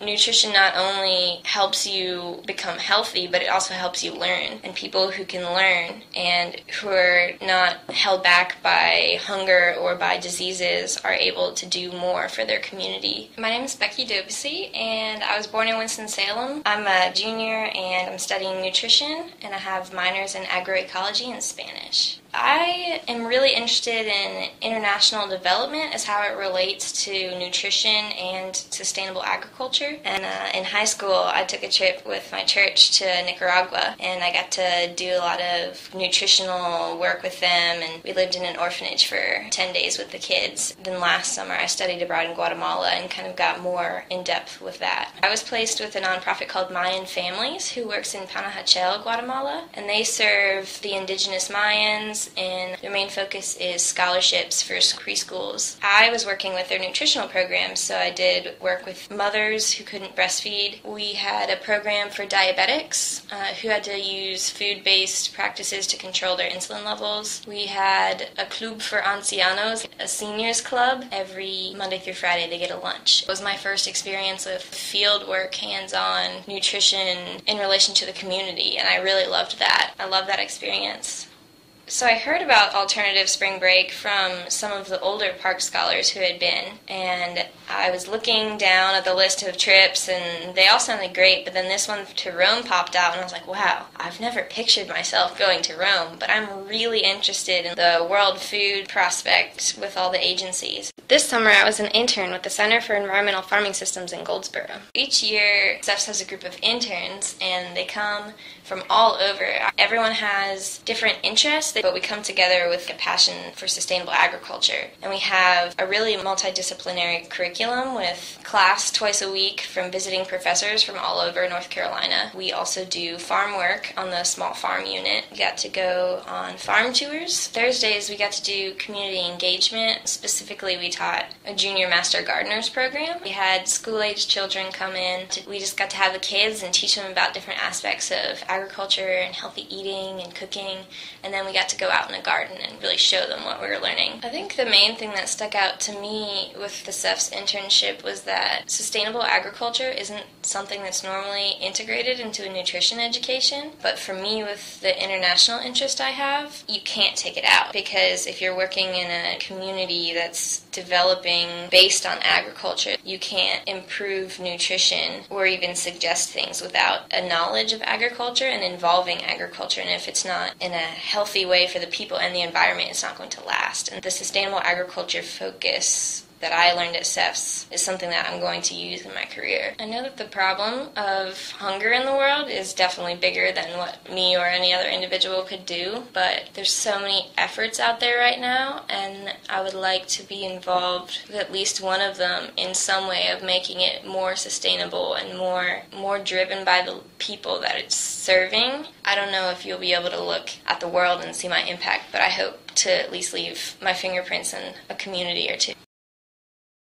Nutrition not only helps you become healthy, but it also helps you learn. And people who can learn and who are not held back by hunger or by diseases are able to do more for their community. My name is Becky Dobosy, and I was born in Winston-Salem. I'm a junior and I'm studying nutrition, and I have minors in agroecology and Spanish. I am really interested in international development as how it relates to nutrition and sustainable agriculture. And in high school, I took a trip with my church to Nicaragua, and I got to do a lot of nutritional work with them, and we lived in an orphanage for 10 days with the kids. Then last summer, I studied abroad in Guatemala and kind of got more in depth with that. I was placed with a nonprofit called Mayan Families, who works in Panajachel, Guatemala, and they serve the indigenous Mayans, and their main focus is scholarships for preschools. I was working with their nutritional programs, so I did work with mothers who couldn't breastfeed. We had a program for diabetics who had to use food-based practices to control their insulin levels. We had a club for ancianos, a seniors club. Every Monday through Friday they get a lunch. It was my first experience with field work, hands-on nutrition in relation to the community, and I really loved that. I love that experience. So I heard about alternative spring break from some of the older park scholars who had been, and I was looking down at the list of trips, and they all sounded great, but then this one to Rome popped out, and I was like, wow, I've never pictured myself going to Rome, but I'm really interested in the world food prospect with all the agencies. This summer I was an intern with the Center for Environmental Farming Systems in Goldsboro. Each year, CEFS has a group of interns, and they come from all over. Everyone has different interests, but we come together with a passion for sustainable agriculture. And we have a really multidisciplinary curriculum with class twice a week from visiting professors from all over North Carolina. We also do farm work on the small farm unit. We got to go on farm tours. Thursdays we got to do community engagement. Specifically, we taught a junior master gardeners program. We had school-age children come in. We just got to have the kids and teach them about different aspects of agriculture and healthy eating and cooking, and then we got to go out in a garden and really show them what we were learning. I think the main thing that stuck out to me with the CEFS internship was that sustainable agriculture isn't something that's normally integrated into a nutrition education, but for me, with the international interest I have, you can't take it out, because if you're working in a community that's developing based on agriculture, you can't improve nutrition or even suggest things without a knowledge of agriculture and involving agriculture. And if it's not in a healthy way for the people and the environment, it's not going to last. And the sustainable agriculture focus that I learned at CEFS is something that I'm going to use in my career. I know that the problem of hunger in the world is definitely bigger than what me or any other individual could do, but there's so many efforts out there right now, and I would like to be involved with at least one of them in some way of making it more sustainable and more driven by the people that it's serving. I don't know if you'll be able to look at the world and see my impact, but I hope to at least leave my fingerprints in a community or two.